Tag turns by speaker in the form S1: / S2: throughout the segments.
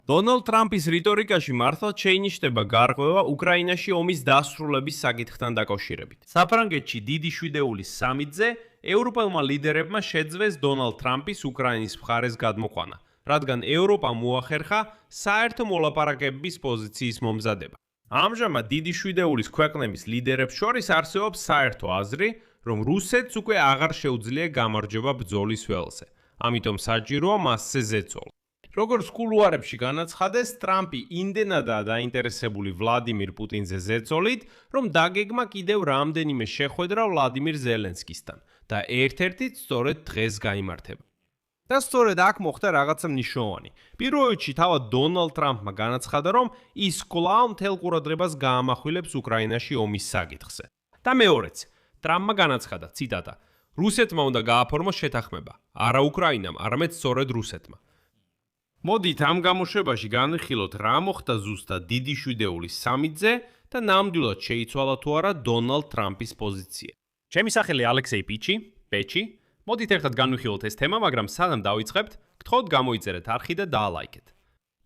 S1: დონალდ ტრამპის რიტორიკაში მართლაც შეინიშნება გარღვევა უკრაინაში ომის დასრულების საკითხთან დაკავშირებით. საფრანგეთში დიდი შვიდეულის სამიტზე ევროპელმა ლიდერებმა შეძლეს დონალდ ტრამპის უკრაინის მხარეს გადმოყვანა, რადგან ევროპამ მოახერხა საერთო მოლაპარაკებების პოზიციის მომზადება. ამჟამად დიდი შვიდეულის ქვეყნების ლიდერებს შორის არსებობს საერთო აზრი, რომ რუსეთს უკვე აღარ შეუძლია გამარჯვება ბრძოლის ველზე, ამიტომ საჭიროა მასზე ზეწოლა. როგორც კულუარებში განაცხადეს, ტრამპი იმდენადაა დაინტერესებული ვლადიმირ პუტინზე ზეწოლით, რომ დაგეგმა კიდევ რამდენიმე შეხვედრა ვლადიმირ ზელენსკისთან და ერთ-ერთით სწორედ დღეს გაიმართება. და სწორედ აქ მოხდა რაღაცა მნიშვნელოვანი. პირველ რიგში თავად დონალდ ტრამპმა განაცხადა, რომ ის კვლავ მთელ ყურადღებას გაამახვილებს უკრაინაში ომის საკითხზე. და მეორეც, ტრამპმა განაცხადა, ციტატა: რუსეთმა უნდა გააფორმოს შეთანხმება, არა უკრაინამ, არამედ სწორედ რუსეთმა. მოდით ამ გამოშვებაში განვიხილოთ, რა მოხდა ზუსტად დიდი შვიდეულის სამიტზე და ნამდვილად შეიცვალა თუ არა დონალდ ტრამპის პოზიცია.
S2: ჩემი სახელი ალექსეი პეჩი. მოდით ერთად განვიხილოთ ეს თემა, მაგრამ სანამ დავიწყებთ, გთხოვთ გამოიწერეთ არხი და დაალაიქეთ.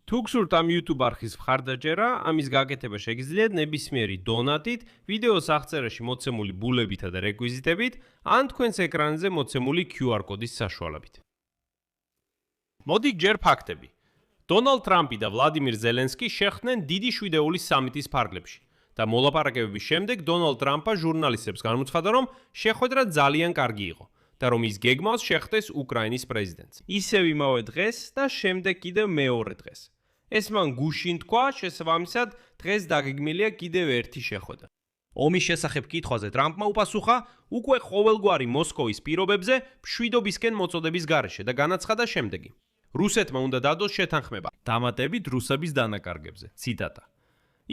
S1: თუ გსურთ ამ YouTube არხის მხარდაჭერა, ამის გაკეთება შეგიძლიათ ნებისმიერი დონატით, ვიდეოს აღწერაში მოცემული ბულებითა და რეკვიზიტებით, ან თქვენს ეკრანზე მოცემული QR კოდის საშუალებით. მოდით ჯერ ფაქტები. დონალდ ტრამპი და ვლადიმირ ზელენსკი შეხვდნენ დიდი შვიდეულის სამიტის ფარგლებში და მოლაპარაკებების შემდეგ დონალდ ტრამპმა ჟურნალისტებს გამოცხადა, რომ შეხვედრა ძალიან კარგი იყო და რომ ის გეგმავს შეხვდეს უკრაინის პრეზიდენტს. ისევ იმავე დღეს და შემდეგ კიდევ მეორე დღეს. ეს მან გუშინ თქვა, შესაბამისად, დღეს დაგეგმილია კიდევ ერთი შეხვედრა.
S2: ომის შესახებ კითხვაზე ტრამპმა უპასუხა უკვე ყოველგვარი მოსკოვის პირობებზე მშვიდობისკენ მოწოდების გარეშე და განაცხადა შემდეგი: რუსეთმა უნდა დადოს შეთანხმება, დამატებით რუსების დანაკარგებზე. ციტატა: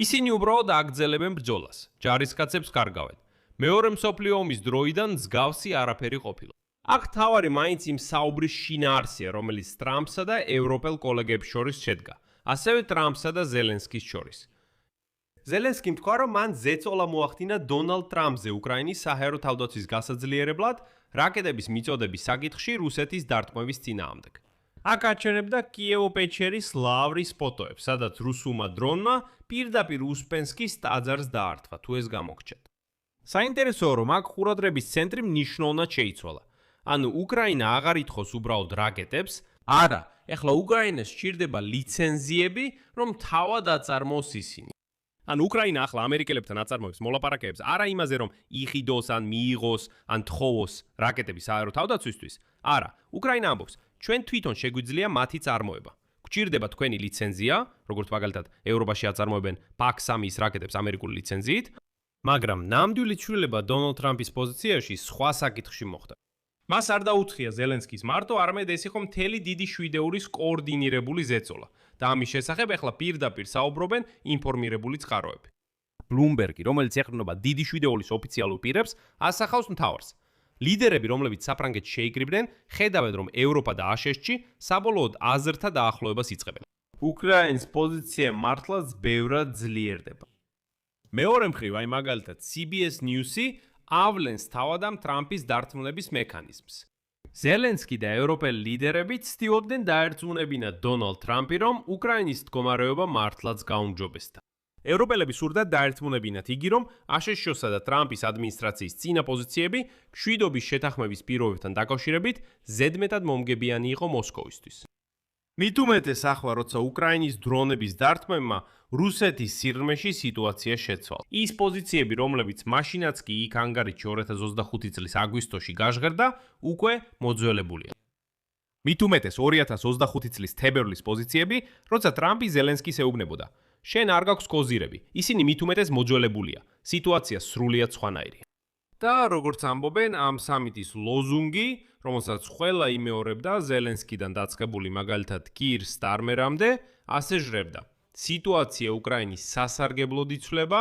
S2: ისინი უბრალოდ აგრძელებენ ბრძოლას, ჯარისკაცებს კარგავენ. მეორე მსოფლიო ომის დროიდან მსგავსი არაფერი ყოფილა. აქ თავარი მაინც იმ საუბრის შინაარსია, რომელიც ტრამპსა და ევროპელ კოლეგებს შორის შედგა, ასევე ტრამპსა და ზელენსკის შორის. ზელენსკიმ თქვა, რომ მან ზეწოლა მოახდინა დონალდ ტრამპზე უკრაინის საჰაერო თავდაცვის გასაძლიერებლად რაკეტების მიწოდების საკითხში რუსეთის დარტყმების წინააღმდეგ. აქ აჩვენებდა კიევო-პეჩერის ლავრის ფოტოებს, სადაც რუსულმა დრონმა პირდაპირ უსპენსკის ტაძარს დაართვა, თუ ეს გამოგჩათ. საინტერესოა, რომ აქ ყურადღების ცენტრი მნიშვნელოვნად შეიცვალა. ანუ უკრაინა აღარ ითხოვს უბრალოდ რაკეტებს, არა, ეხლა უკრაინას სჭირდება ლიცენზიები, რომ თავად აწარმოოს ისინი. ანუ უკრაინა ახლა ამერიკელებთან აწარმოებს მოლაპარაკებებს არა იმაზე, რომ იხიდოს ან მიიღოს ან თხოვოს რაკეტების საჰაერო თავდაცვისთვის. არა, უკრაინა ამბობს, ჩვენ თვითონ შეგვიძლია მათი წარმოება. გვჭირდება თქვენი ლიცენზია, როგორც მაგალითად ევროპაში აწარმოებენ PAK-3-ის რაკეტებს ამერიკული ლიცენზიით, მაგრამ ნამდვილი ცვლილება დონალდ ტრამპის პოზიციაში სხვა საკითხში მოხდა. მას არ დაუთხია ზელენსკის მარტო, არამედ ეს იყო მთელი დიდი შვიდეულის კოორდინირებული ზეწოლა და ამის შესახებ ახლა პირდაპირ საუბრობენ ინფორმირებული წყაროები. ბლუმბერგი, რომელიც ეყრდნობა დიდი შვიდეულის ოფიციალურ პირებს, ასახავს მთავარს. ლიდერები, რომლებიც საფრანგეთში შეიკრიბნენ, ხედავენ, რომ ევროპა და აშშ-ში საბოლოოდ აზრთა დაახლოებას იწყებენ.
S1: უკრაინის პოზიცია მართლაც ბევრად ძლიერდება.
S2: მეორე მხრივ, აი მაგალითად CBS News-ი ავლენს თავად ამ ტრამპის დართმნების მექანიზმს.
S1: ზელენსკი და ევროპელი ლიდერები ცდილობდნენ დაერწმუნებინათ დონალდ ტრამპი, რომ უკრაინის მდგომარეობა მართლაც გაუმჯობესდა.
S2: ევროპელები სურდათ დაერწმუნებინათ იგი, რომ აშშ-სა და ტრამპის ადმინისტრაციის წინა პოზიციები მშვიდობის შეთანხმების პირობებთან დაკავშირებით ზედმეტად მომგებიანი იყო მოსკოვისთვის.
S1: მით უმეტეს ახლა, როცა უკრაინის დრონების დარტყმებმა რუსეთის სიღრმეში სიტუაცია შეცვალა.
S2: ის პოზიციები, რომლებიც მაშინაც კი იქ ანგარიში 2025 წლის აგვისტოში გაჟღერდა, უკვე მოძველებულია. მით უმეტეს 2025 წლის თებერვლის პოზიციები, როცა ტრამპი ზელენსკის ეუბნებოდა: შენ არ გაქვს კოზირები, ისინი მით უმეტეს მოძველებულია, სიტუაცია სრულიად სხვანაირია.
S1: და როგორც ამბობენ, ამ სამიტის ლოზუნგი, რომელსაც ყველა იმეორებდა ზელენსკიდან დაწყებული მაგალითად კირ სტარმერამდე, ასე ჟღერდა: სიტუაცია უკრაინის სასარგებლოდ იცვლება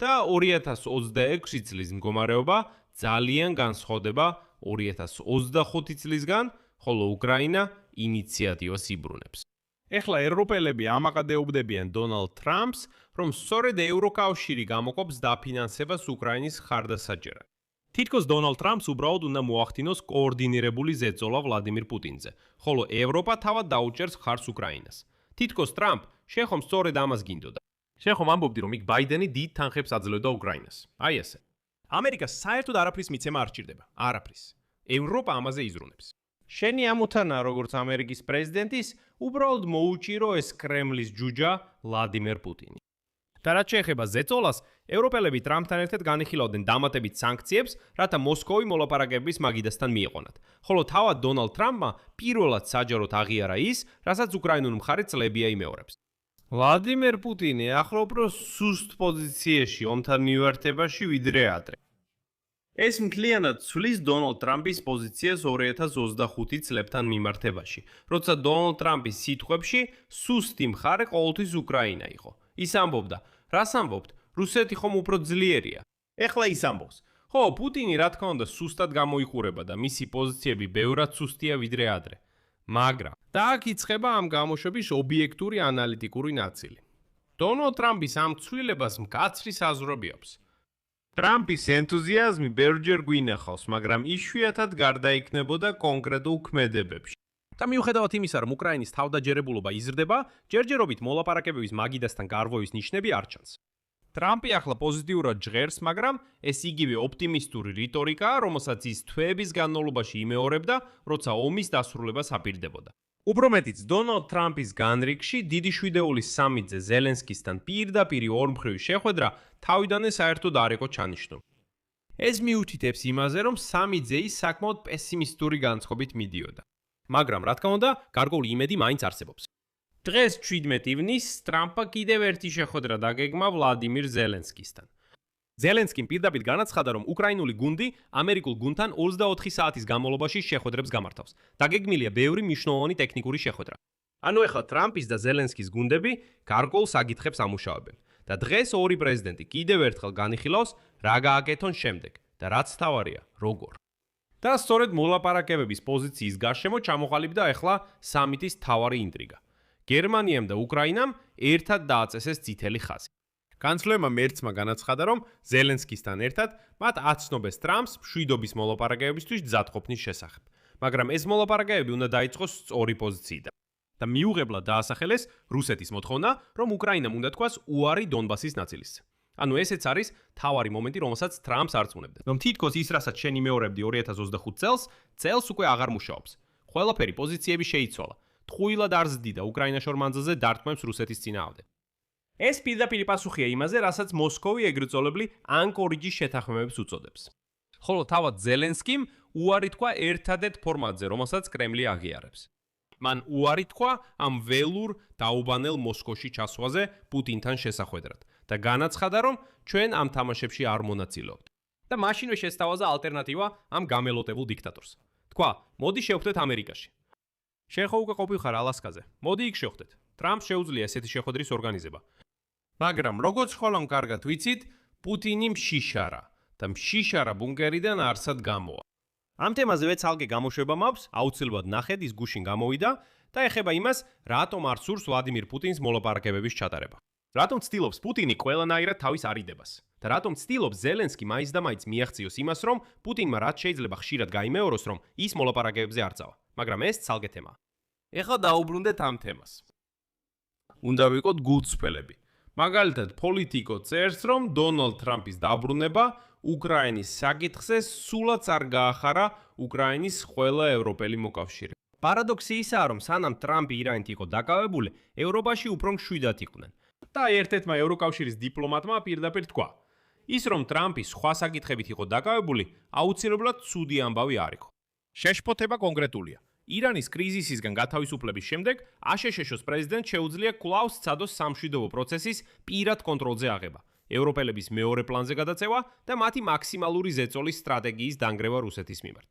S1: და 2026 წლის მდგომარეობა ძალიან განსხვავდება 2025 წლისგან, ხოლო უკრაინა ინიციატივას იბრუნებს.
S2: ეხლა ევროპელები ამაყადეობდებიან დონალდ ტრამპს, რომ სწორედ ევროკავშირი გამოყოფს დაფინანსებას უკრაინის ხარდასაჭერად. თითქოს დონალდ ტრამპს უბრალოდ უნდა მოახდინოს კოორდინირებული ზეწოლა ვლადიმირ პუტინზე, ხოლო ევროპა თავად დაუჭერს მხარს უკრაინას. თითქოს ტრამპ შეხომ სწორედ ამას გინდოდა.
S1: შეხომ ამბობდი, რომ იქ ბაიდენი დიდ თანხებს აძლევდა უკრაინას. აი ესე. ამერიკას საერთოდ არაფრის მიცემა არ ჭირდება. არაფრის. ევროპა ამაზე იზრუნებს.
S2: შენი ამოთანა, როგორც ამერიკის პრეზიდენტის, უბრალოდ მოუჭირო ეს კრემლის ჯუჯა ვლადიმერ პუტინი.
S1: და რაც შეეხება ზეწოლას, ევროპელები ტრამპთან ერთად განიხილავდნენ დამატებით სანქციებს, რათა მოსკოვი მოლაპარაკებების მაგიდასთან მიიყვანათ. ხოლო თავად დონალდ ტრამპმა პირველად საჯაროდ აღიარა ის, რასაც უკრაინულ მხარეს წლებია იმეორებს.
S2: ვლადიმერ პუტინი ახლა უფრო სუსტ პოზიციაში ომთან მიმართებაში ვიდრე ადრე.
S1: ეს მთლიანად ცვლის დონალდ ტრამპის პოზიციას 2025 წლებთან მიმართებაში, როცა დონალდ ტრამპის სიტყვებში სუსტი მხარე ყოველთვის უკრაინა იყო. ის ამბობდა, რას ამბობთ, რუსეთი ხომ უფრო ძლიერია. ეხლა ის ამბობს. ხო, პუტინი რა თქმა უნდა სუსტად გამოიყურება და მისი პოზიციები ბევრად სუსტია ვიდრე ადრე. მაგრამ
S2: და აქ იწყება ამ გამოშვების ობიექტური ანალიტიკური ნაწილი. დონალდ ტრამპის ამ ცვლილებას მკაცრი საზღვრები აქვს.
S1: ტრამპის ენთუზიაზმი ბევრჯერ გვინახავს, მაგრამ იშვიათად გარდაიქმნებოდა კონკრეტულ ქმედებებში. და მიუხედავად იმისა, რომ უკრაინის თავდაჯერებულობა იზრდება, ჯერჯერობით მოლაპარაკებების მაგიდასთან გარღვევის ნიშნები არ ჩანს. ტრამპი ახლა პოზიტიურად ჟღერს, მაგრამ ეს იგივე ოპტიმისტური რიტორიკაა, რომელსაც ის თვეების განმავლობაში იმეორებდა, როცა ომის დასრულებას აპირდებოდა. უფრო მეტიც, დონალდ ტრამპის განრიგში დიდი შვიდეულის სამიტზე ზელენსკისთან პირდაპირ ორმხრივი შეხვედრა თავიდანვე საერთოდ არ იყო ჩანიშნული. ეს მიუთითებს იმაზე, რომ სამიტზე ის საკმაოდ პესიმისტური განწყობით მიდიოდა. მაგრამ რა თქმა უნდა, გარკვეული იმედი მაინც არსებობს. დღეს 17 ივნისს ტრამპმა კიდევ ერთი შეხვედრა დაგეგმა ვლადიმირ ზელენსკისთან. ზელენსკიმ პირდაპირ განაცხადა, რომ უკრაინული გუნდი ამერიკულ გუნდთან 24 საათის განმავლობაში შეხვედრებს გამართავს. დაგეგმილია ბევრი მნიშვნელოვანი ტექნიკური შეხვედრა. ანუ ეხლა ტრამპის და ზელენსკის გუნდები გარკვეულ საკითხებს ამუშავებენ და დღეს ორი პრეზიდენტი კიდევ ერთხელ განიხილავს, რა გააკეთონ შემდეგ და რაც თავარია, როგორ. და სწორედ მოლაპარაკებების პოზიციის გარშემო ჩამოყალიბდა ახლა სამიტის თავარი ინტრიგა. გერმანიამ და უკრაინამ ერთად დააწესეს წითელი ხაზი. განცვლელმა მერცმა განაცხადა, რომ ზელენსკისთან ერთად მათ აცნობეს ტრამპს მშვიდობის მოლაპარაკებებისთვის მზადყოფნის შესახებ. მაგრამ ეს მოლაპარაკებები უნდა დაიწყოს სწორი პოზიციიდან. და მიუღებლად დაასახელეს რუსეთის მოთხოვნა, რომ უკრაინამ უნდა თქვას უარი დონბასის ნაწილისზე. ანუ ესეც არის თავარი მომენტი, რომელსაც ტრამპს არწმუნებდა. რომ თითქოს ის, რასაც შენ იმეორებდი 2025 წელს უკვე აღარ მუშაობს. ყველაფერი პოზიციები შეიცვალა. ტყუილად არ ზდიდა უკრაინაშორ მანძილზე დარტყმებს რუსეთის წინააღმდეგ. ეს პირდაპირ პასუხია იმაზე, რასაც მოსკოვი ეგრიწოლებული ანკორიჯის შეთანხმებებს უწოდებს. ხოლო თავად ზელენსკიმ უარი თქვა ერთადერთ ფორმატზე, რომელსაც კრემლი აღიარებს. მან უარი თქვა ამ ველურ დაუბანელ მოსკოვში ჩასვლაზე პუტინთან შესახვედრად და განაცხადა, რომ ჩვენ ამ თამაშებში არ მონაწილეობთ. და მაშინვე შესთავაზა ალტერნატივა ამ გამელოტებულ დიქტატორს. თქვა, მოდი შევხვდეთ ამერიკაში. შენ ხო უკვე ყოფილხარ ალასკაზე. მოდი იქ შევხვდეთ. ტრამპს შეუძლია ესეთი შეხვედრის ორგანიზება. მაგრამ როგორც ხოლმე კარგად ვიცით, პუტინი მშიშარა და მშიშარა ბუნკერიდან არსად გამოვა. ამ თემაზევე ცალკე გამოშვება მაქვს, აუცილებლად ნახეთ, ის გუშინ გამოვიდა და ეხება იმას, რატომ არ სურს ვლადიმირ პუტინს მოლაპარაკებების ჩატარება. რატომ ცდილობს პუტინი ყველანაირად თავის არიდებას და რატომ ცდილობს ზელენსკი მაინც და მაინც მიაღწიოს იმას, რომ პუტინმა რაც შეიძლება ხშირად გაიმეოროს, რომ ის მოლაპარაკებებზე არ წავა. მაგრამ ეს ცალკე თემაა. ეხლა დაუბრუნდეთ ამ თემას. უნდა ვიყოთ გულწრფელები. მაგალითად, პოლიტიკო წერს, რომ დონალდ ტრამპის დაბრუნება უკრაინის საკითხზე სულაც არ გაახარა უკრაინის ყველა ევროპელი მოკავშირე. პარადოქსი ისაა, რომ სანამ ტრამპი ირანით იყო დაკავებული, ევროპაში უფრო მშვიდად იყვნენ. და ერთ-ერთმა ევროკავშირის დიპლომატმა პირდაპირ თქვა, ის რომ ტრამპი სხვა საკითხებით იყო დაკავებული, აუცილებლად ცუდი ამბავი არ იყო. შეშფოთება კონკრეტულია. ირანის კრიზისისგან გათავისუფლების შემდეგ აშშ-ს პრეზიდენტს შეუძლია კვლავ სცადოს სამშვიდობო პროცესის პირად კონტროლზე აღება, ევროპელების მეორე პლანზე გადაწევა და მათი მაქსიმალური ზეწოლის სტრატეგიის დანგრევა რუსეთის მიმართ.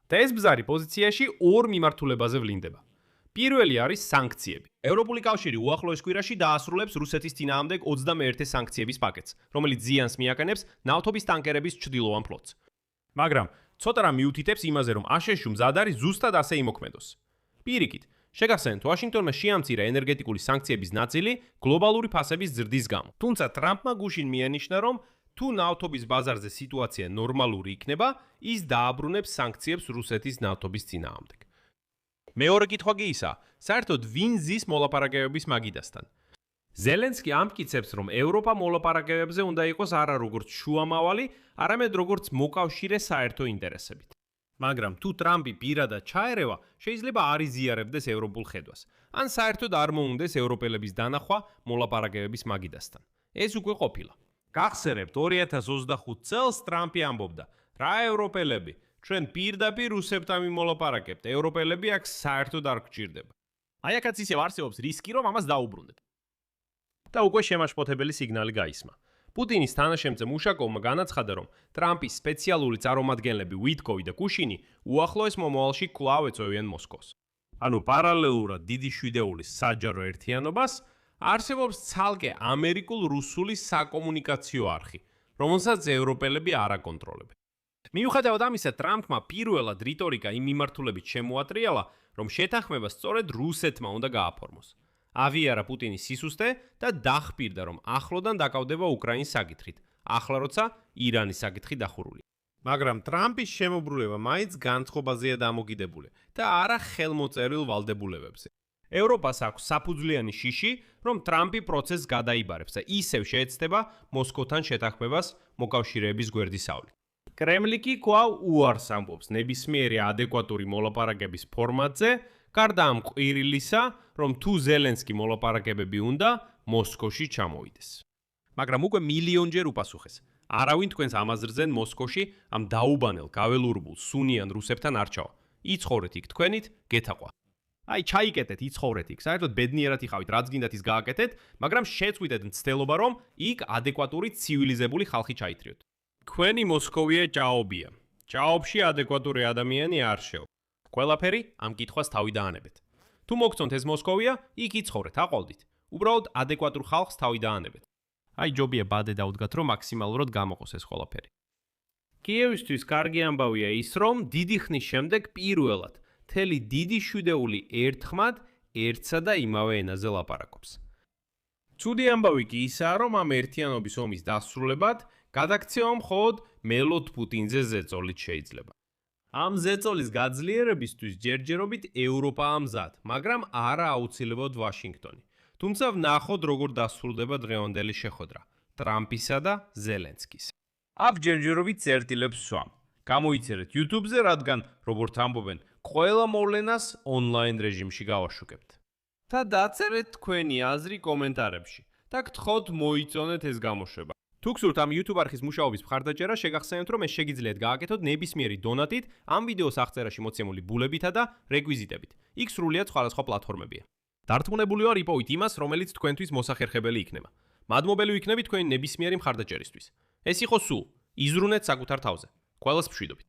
S1: და ეს ბზარი პოზიციაში ორ მიმართულებაზე ვლინდება. პირველი არის სანქციები. ევროპული კავშირი უახლოეს კვირაში დაასრულებს რუსეთის წინააღმდეგ 21 სანქციების პაკეტს, რომელიც ზიანს მიაყენებს ნავთობის ტანკერების ჩრდილოვან ფლოტს. მაგრამ ცოტა რამ მიუთითებს იმაზე, რომ აშშ-ში მზად არის ზუსტად ასე იმოქმედოს. პირიქით, შეგახსენეთ, ვაშინგტონმა შეამცირა ენერგეტიკული სანქციების ნაწილი გლობალური ფასების ზრდის გამო. თუმცა ტრამპმა გუშინ მიანიშნა, რომ თუ ნავთობის ბაზარზე სიტუაცია ნორმალური იქნება, ის დააბრუნებს სანქციებს რუსეთის ნავთობის წინააღმდეგ. მეორე კითხვა კი ისაა, საერთოდ ვინ ზის მოლაპარაკებების მაგიდასთან? ზელენსკი ამტკიცებს, რომ ევროპა მოლაპარაკებებზე უნდა იყოს არა როგორც შუამავალი, არამედ როგორც მოკავშირე საერთო ინტერესებით. მაგრამ თუ ტრამპი პირადად ჩაერევა, შეიძლება არ იზიარებდეს ევროპულ ხედვას, ან საერთოდ არ მოუნდეს ევროპელების დანახვა მოლაპარაკებების მაგიდასთან. ეს უკვე ყოფილა. გახსენებთ 2025 წელს ტრამპი ამბობდა, რა ევროპელები, ჩვენ პირდაპირ რუსებთან ვიმოლაპარაკებთ, ევროპელები აქ საერთოდ არ გჭირდება.
S2: აი აქაც ისევ არსებობს რისკი, რომ ამას დაუბრუნდეთ.
S1: და უკვე შემაშფოთებელი სიგნალი გაისმა. პუტინის თანაშემწე მუშაკოვმა განაცხადა, რომ ტრამპის სპეციალური წარმომადგენლები ვიტკოვი და კუშინი უახლოეს მომავალში კვლავ ეწევიან მოსკოვს. ანუ პარალელურად დიდი შვიდეულის საჯარო ერთიანობას არსებობს ცალკე ამერიკულ-რუსული საკომუნიკაციო არხი, რომელსაც ევროპელები არ აკონტროლებენ. მიუხედავად ამისა, ტრამპმა პირველად რიტორიკა იმ მიმართულებით შემოატრიალა, რომ შეთანხმება სწორედ რუსეთმა უნდა გააფორმოს. ავიარა პუტინის სისუსტე და დახპირდა, რომ ახლოდან დაკავდება უკრაინის საკითხით, ახლა როცა ირანის საკითხი დახურულია. მაგრამ ტრამპის შემობრუნება მაინც განწყობაზეა დამოკიდებული და არა ხელმოწერილ ვალდებულებებზე. ევროპას აქვს საფუძვლიანი შიში, რომ ტრამპი პროცესს გადაიბარებს და ისევ შეეცდება მოსკოვთან შეთანხმებას მოკავშირეების გვერდისავლით. კრემლი კი კვლავ უარს ამბობს ნებისმიერი ადეკვატური მოლაპარაკების ფორმატზე, გარდა ამ ყვირილისა, რომ თუ ზელენსკი მოლაპარაკებები უნდა, მოსკოვში ჩამოვიდეს. მაგრამ უკვე მილიონჯერ უპასუხეს. არავინ თქვენს ამაზრზენ მოსკოვში ამ დაუბანელ, გაველურბულ, სუნიან რუსებთან არ ჩავა. იცხოვრეთ იქ თქვენით, გეთაყვა. აი, ჩაიკეტეთ, იცხოვრეთ იქ. საერთოდ ბედნიერად იყავით, რაც გინდათ ის გააკეთეთ, მაგრამ შეწყვიტეთ მცდელობა, რომ იქ ადეკვატური ცივილიზებული ხალხი ჩაითრიოთ. თქვენი მოსკოვია ჭაობია. ჭაობში ადეკვატური ადამიანი არ შევა. ყველაფერი ამ კითხვას თავი დაანებეთ. თუ მოგწონთ ეს მოსკოვია, იქ იცხოვრეთ, აყოლდით. უბრალოდ ადეკვატურ ხალხს თავი დაანებეთ. აი, ჯობია ბადე დაუდგათ, რომ მაქსიმალურად გამოყოს ეს ყველაფერი. კიევისთვის კარგი ამბავია ის, რომ დიდი ხნის შემდეგ პირველად მთელი დიდი შვიდეული ერთხმად ერთსა და იმავე ენაზე ლაპარაკობს. ცუდი ამბავი კი ისაა, რომ ამ ერთიანობის ომის დასრულებად გადაქცევა მხოლოდ მელოდ პუტინზე ზეწოლით შეიძლება. ამ ზეწოლის გაძლიერებისთვის ჯერჯერობით ევროპაა მზად, მაგრამ არა აუცილებლად ვაშინგტონი. თუმცა ვნახოთ, როგორ დასრულდება დღევანდელი შეხვედრა ტრამპისა და ზელენსკის. აქ ჯერჯერობით წერტილებს ვსვამ. გამოიცერეთ YouTube-ზე, რადგან, როგორც ამბობენ, ყველა მოვლენას ონლაინ რეჟიმში გავაშუქებთ. და დაწერეთ თქვენი აზრი კომენტარებში და გთხოვთ მოიწონეთ ეს გამოშვება. თუ გსურთ ამ YouTube არხის მუშაობის მხარდაჭერა, შეგახსენებთ, რომ ეს შეგიძლიათ გააკეთოთ ნებისმიერი დონატით, ამ ვიდეოს აღწერაში მოცემული ბულებითა და რეკვიზიტებით. იქ სრულიად სხვადასხვა პლატფორმებია. დარწმუნებული ვარ იპოვით იმას, რომელიც თქვენთვის მოსახერხებელი იქნება. მადმობელი ვიქნები თქვენი ნებისმიერი მხარდაჭერისთვის. ეს იყო სულ. იზრუნეთ საკუთარ თავზე. ყველას მშვიდობით.